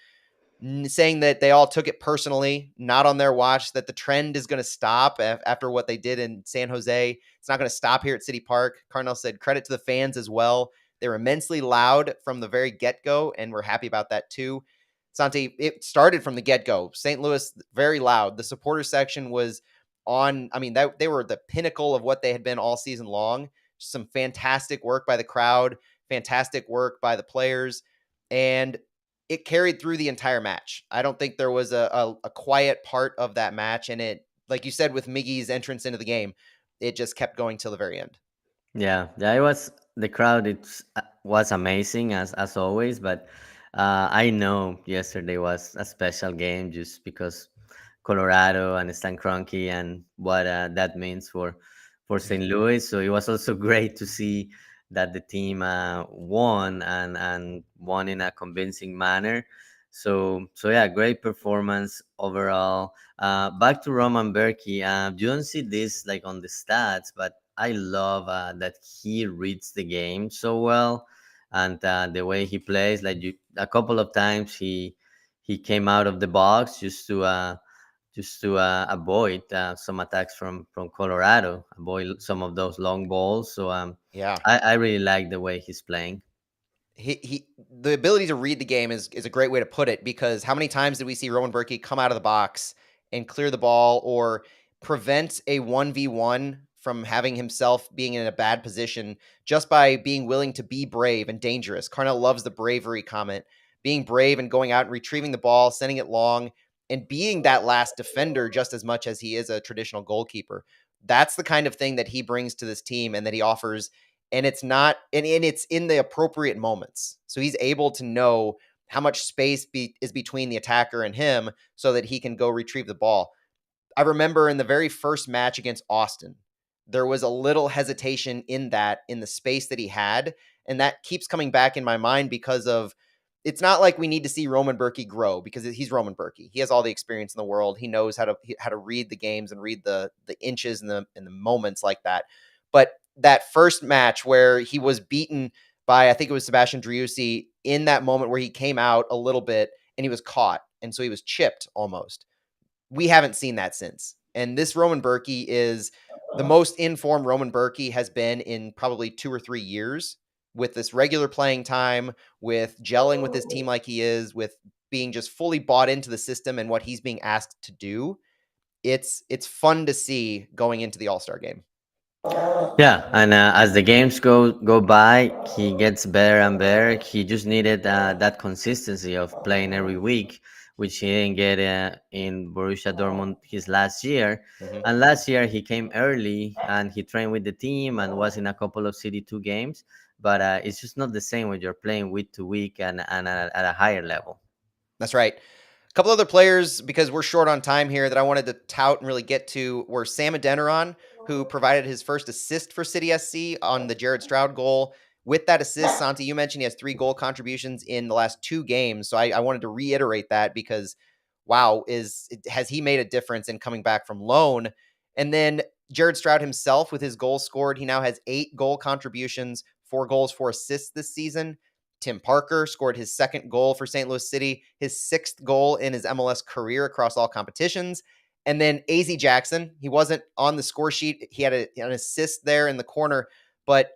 saying that they all took it personally, not on their watch, that the trend is going to stop after what they did in San Jose. It's not going to stop here at City Park. Carnell said credit to the fans as well. They were immensely loud from the very get-go, and we're happy about that too. Santi, it started from the get-go. St. Louis, very loud. The supporter section was on, I mean, they were the pinnacle of what they had been all season long. Some fantastic work by the crowd, fantastic work by the players, and it carried through the entire match. I don't think there was a quiet part of that match. And it, like you said, with Miggy's entrance into the game, it just kept going till the very end. Yeah, it was the crowd. It was amazing as always, but I know yesterday was a special game just because Colorado and Stan Kroenke and what that means for St. Louis. So it was also great to see that the team won and won in a convincing manner. So yeah, great performance overall. Back to Roman Berkey. You don't see this like on the stats, but I love that he reads the game so well, and the way he plays. Like a couple of times he came out of the box just to avoid some attacks from Colorado, avoid some of those long balls. So Yeah. I really like the way he's playing. The ability to read the game is a great way to put it, because how many times did we see Roman Berkey come out of the box and clear the ball or prevent a 1v1 from having himself being in a bad position just by being willing to be brave and dangerous. Carnell loves the bravery comment. Being brave and going out and retrieving the ball, sending it long, and being that last defender just as much as he is a traditional goalkeeper. That's the kind of thing that he brings to this team and that he offers, and it's not and it's in the appropriate moments. So he's able to know how much space is between the attacker and him so that he can go retrieve the ball. I remember in the very first match against Austin, there was a little hesitation in the space that he had, and that keeps coming back in my mind because of it's not like we need to see Roman Berkey grow because he's Roman Berkey. He has all the experience in the world. He knows how to read the games and read the inches and the moments like that. But that first match where he was beaten by, I think it was Sebastian Driussi, in that moment where he came out a little bit and he was caught, and so he was chipped almost. We haven't seen that since. And this Roman Berkey is the most informed Roman Berkey has been in probably 2 or 3 years, with this regular playing time, with gelling with his team like he is, with being just fully bought into the system and what he's being asked to do. It's fun to see going into the All-Star game. Yeah, and as the games go by, he gets better and better. He just needed that consistency of playing every week, which he didn't get in Borussia Dortmund his last year. Mhm. And last year he came early and he trained with the team and was in a couple of City 2 games. But it's just not the same when you're playing week to week and at a higher level. That's right. A couple other players, because we're short on time here, that I wanted to tout and really get to were Sam Adeniran, who provided his first assist for City SC on the Jared Stroud goal. With that assist, Santi, you mentioned he has 3 goal contributions in the last 2 games. So I wanted to reiterate that because, wow, has he made a difference in coming back from loan? And then Jared Stroud himself, with his goals scored, he now has 8 goal contributions, 4 goals, 4 assists this season. Tim Parker scored his second goal for St. Louis City, his 6th goal in his MLS career across all competitions. And then AZ Jackson, he wasn't on the score sheet. He had an assist there in the corner, but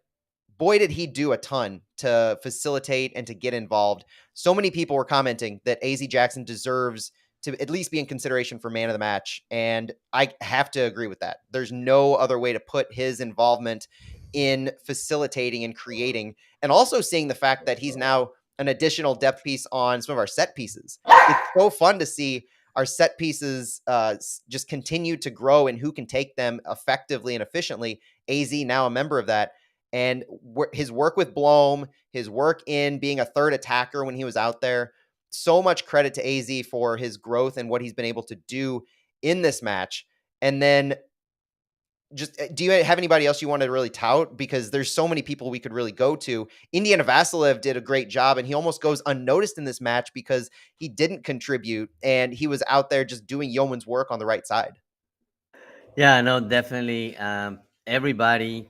boy, did he do a ton to facilitate and to get involved. So many people were commenting that AZ Jackson deserves to at least be in consideration for man of the match. And I have to agree with that. There's no other way to put his involvement in facilitating and creating, and also seeing the fact that he's now an additional depth piece on some of our set pieces. It's so fun to see our set pieces just continue to grow and who can take them effectively and efficiently. AZ now a member of that. And his work with Blom, his work in being a third attacker when he was out there, so much credit to AZ for his growth and what he's been able to do in this match. And then just do you have anybody else you want to really tout? Because there's so many people we could really go to. Indiana Vasilev did a great job, and he almost goes unnoticed in this match because he didn't contribute and he was out there just doing yeoman's work on the right side. Yeah, no, definitely. Everybody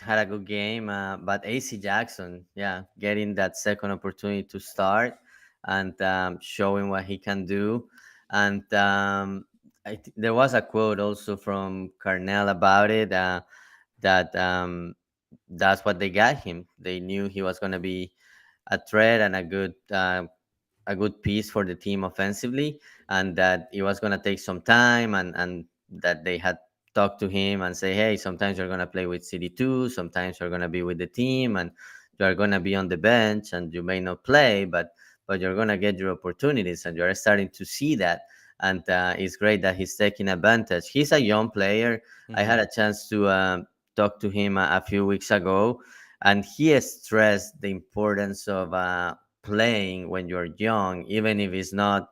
had a good game, but AC Jackson, yeah, getting that second opportunity to start and showing what he can do. And there was a quote also from Carnell about it, that that's what they got him. They knew he was going to be a threat and a good piece for the team offensively, and that it was going to take some time, and that they had talked to him and say, hey, sometimes you're going to play with City 2, sometimes you're going to be with the team, and you're going to be on the bench and you may not play, but you're going to get your opportunities, and you're starting to see that. And it's great that he's taking advantage. He's a young player. I Mm-hmm. had a chance to talk to him a few weeks ago, and he has stressed the importance of playing when you're young, even if it's not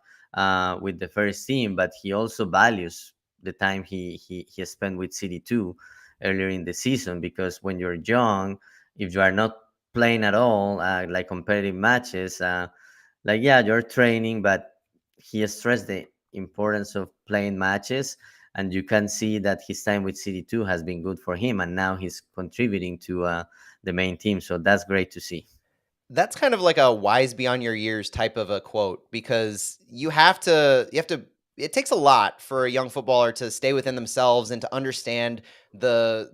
with the first team. But he also values the time he spent with City 2 earlier in the season, because when you're young, if you are not playing at all, like competitive matches, like, yeah, you're training, but he stressed the importance of playing matches. And you can see that his time with City 2 has been good for him, and now he's contributing to the main team. So that's great to see. That's kind of like a wise beyond your years type of a quote, because you have to it takes a lot for a young footballer to stay within themselves and to understand the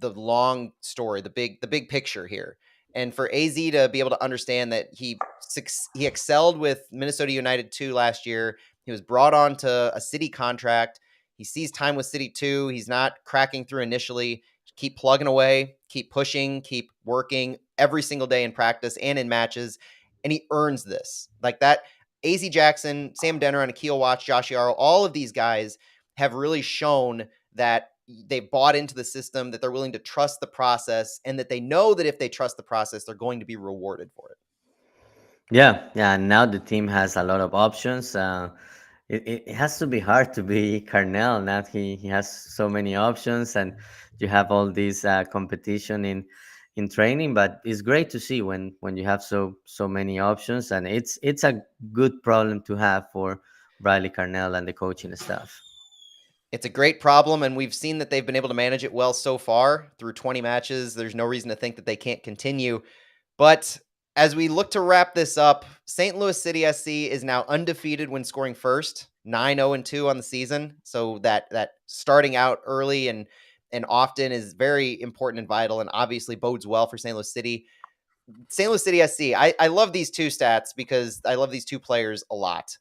long story, the big picture here. And for AZ to be able to understand that he excelled with Minnesota United 2 last year. He was brought on to a City contract. He sees time with City 2. He's not cracking through initially. Keep plugging away, keep pushing, keep working every single day in practice and in matches. And he earns this. Like that, AZ Jackson, Sam Denner on Akil Watch, Josh Yarrow, all of these guys have really shown that they bought into the system, that they're willing to trust the process, and that they know that if they trust the process, they're going to be rewarded for it. Yeah, yeah. And now the team has a lot of options. It has to be hard to be Carnell now. He has so many options, and you have all this competition in training. But it's great to see when you have so many options, and it's a good problem to have for Bradley Carnell and the coaching staff. It's a great problem, and we've seen that they've been able to manage it well so far through 20 matches. There's no reason to think that they can't continue. But as we look to wrap this up, St. Louis City SC is now undefeated when scoring first, 9-0-2 on the season. So that starting out early and often is very important and vital, and obviously bodes well for St. Louis City. St. Louis City SC, I love these two stats because I love these two players a lot.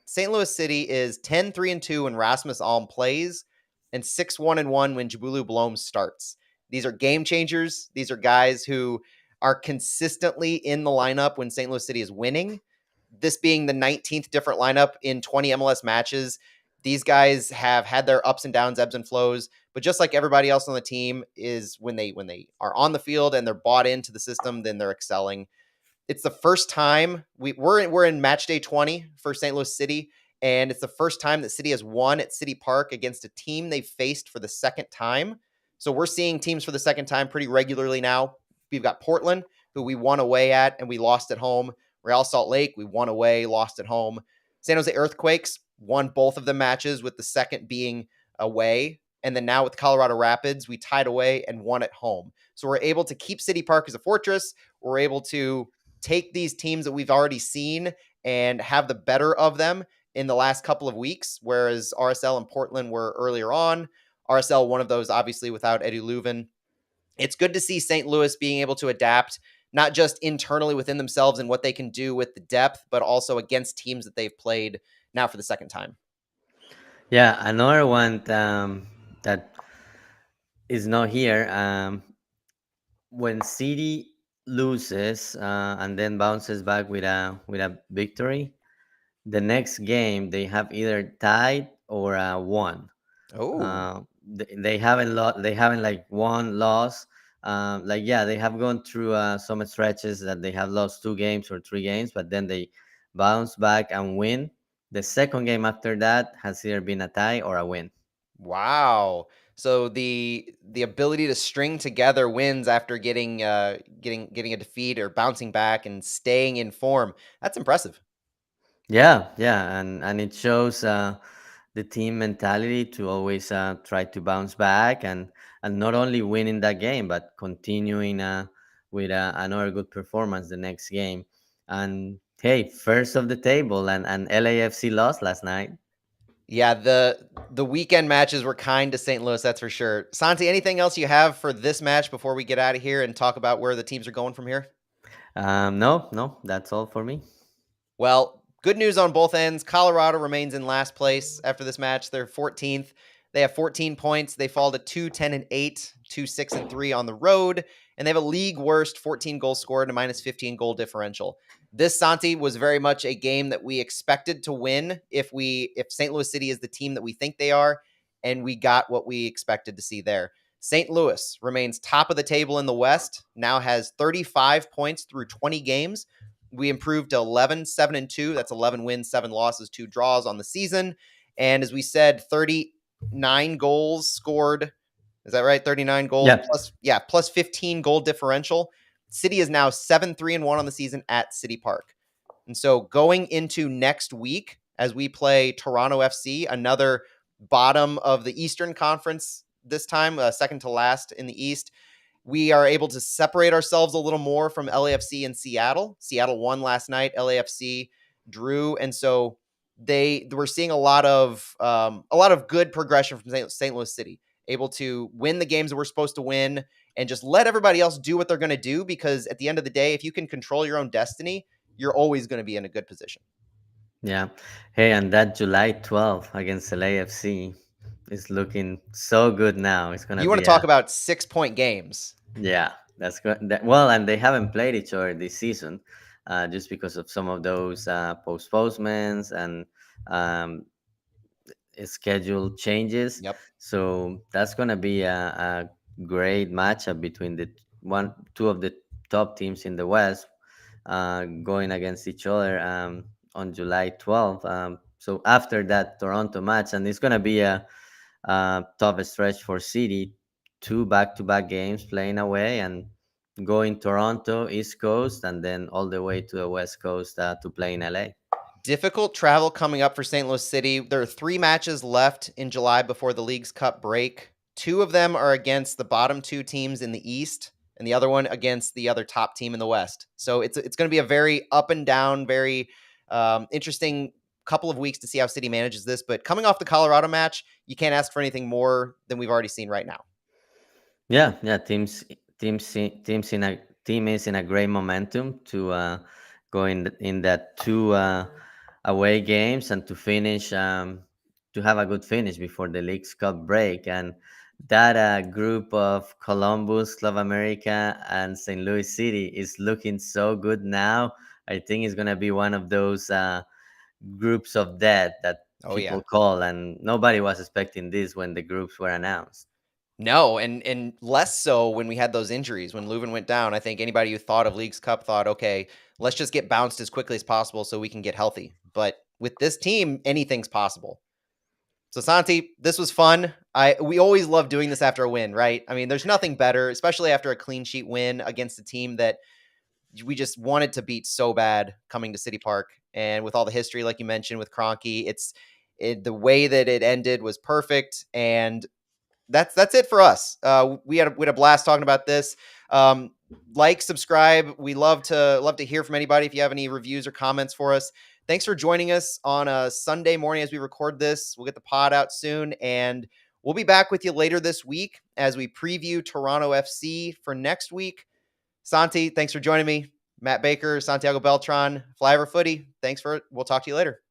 St. Louis City is 10-3-2 when Rasmus Alm plays and 6-1-1 when Jabulu Blom starts. These are game changers. These are guys who are consistently in the lineup when St. Louis City is winning. This being the 19th different lineup in 20 MLS matches. These guys have had their ups and downs, ebbs and flows, but just like everybody else on the team is when they are on the field and they're bought into the system, then they're excelling. It's the first time we're in match day 20 for St. Louis City, and it's the first time that City has won at City Park against a team they've faced for the second time. So we're seeing teams for the second time pretty regularly now. We've got Portland, who we won away at and we lost at home. Real Salt Lake, we won away, lost at home. San Jose Earthquakes won both of the matches, with the second being away. And then now with Colorado Rapids, we tied away and won at home. So we're able to keep City Park as a fortress. We're able to take these teams that we've already seen and have the better of them in the last couple of weeks, whereas RSL and Portland were earlier on. RSL, one of those, obviously, without Eddie Leuven. It's good to see St. Louis being able to adapt, not just internally within themselves and what they can do with the depth, but also against teams that they've played now for the second time. Yeah, another one that is not here. When City loses and then bounces back with a victory, the next game they have either tied or won. Oh, They haven't lost. They haven't like won, lost. Like yeah, they have gone through some stretches that they have lost 2 games or 3 games, but then they bounce back and win. The second game after that has either been a tie or a win. wow. So the ability to string together wins after getting a defeat or bouncing back and staying in form, that's impressive. Yeah, yeah, and it shows the team mentality to always try to bounce back and not only winning that game but continuing with another good performance the next game. And hey, first of the table, and LAFC lost last night. Yeah, the weekend matches were kind to St. Louis, that's for sure. Santi, anything else you have for this match before we get out of here and talk about where the teams are going from here? No, no, that's all for me. Well, good news on both ends. Colorado remains in last place after this match. They're 14th. They have 14 points. They fall to 2-10-8, 2-6-3 on the road, and they have a league worst 14 goals scored and a minus 15 goal differential. This, Santi, was very much a game that we expected to win if St. Louis City is the team that we think they are, and we got what we expected to see there. St. Louis remains top of the table in the West, now has 35 points through 20 games. We improved to 11-7-2. That's 11 wins, 7 losses, 2 draws on the season. And as we said, 39 goals scored. Is that right? 39 goals Yeah, plus 15 goal differential. City is now 7-3-1 on the season at City Park. And so going into next week, as we play Toronto FC, another bottom of the Eastern Conference this time, second to last in the East, we are able to separate ourselves a little more from LAFC and Seattle. Seattle won last night. LAFC drew, and so we're seeing a lot of good progression from St. Louis City, able to win the games that we're supposed to win and just let everybody else do what they're going to do, because at the end of the day, if you can control your own destiny, you're always going to be in a good position. Yeah. Hey, and that July 12th against LAFC is looking so good now. It's gonna You want to be talk a about 6-point games. yeah. That's good. Well, and they haven't played each other this season, just because of some of those postponements and um, schedule changes. Yep. So that's gonna be a great matchup between two of the top teams in the West, going against each other on July 12th. So after that Toronto match, and it's gonna be a tough stretch for City, two back-to-back games playing away and going Toronto East Coast and then all the way to the West Coast to play in LA. Difficult travel coming up for St. Louis City. There are 3 matches left in July before the League's Cup break. 2 of them are against the bottom 2 teams in the East, and the other one against the other top team in the West. So it's going to be a very up and down, very interesting couple of weeks to see how City manages this. But coming off the Colorado match, you can't ask for anything more than we've already seen right now. Yeah, yeah. Team is in a great momentum to go in that two away games and to finish to have a good finish before the League's Cup break. And that group of Columbus, Club America, and St. Louis City is looking so good now. I think it's gonna be one of those groups of death that Oh yeah. people call, and nobody was expecting this when the groups were announced. No, and less so when we had those injuries. When Leuven went down, I think anybody who thought of Leagues Cup thought, okay, let's just get bounced as quickly as possible so we can get healthy. But with this team, anything's possible. So Santi, this was fun. We always love doing this after a win, right? I mean, there's nothing better, especially after a clean sheet win against a team that we just wanted to beat so bad coming to City Park. And with all the history, like you mentioned with Kroenke, the way that it ended was perfect. And that's it for us. We had a blast talking about this. Um, like, subscribe. We love to hear from anybody if you have any reviews or comments for us. Thanks for joining us on a Sunday morning as we record this. We'll get the pod out soon, and we'll be back with you later this week as we preview Toronto FC for next week. Santi, thanks for joining me. Matt Baker, Santiago Beltran, Flyover Footy. We'll talk to you later.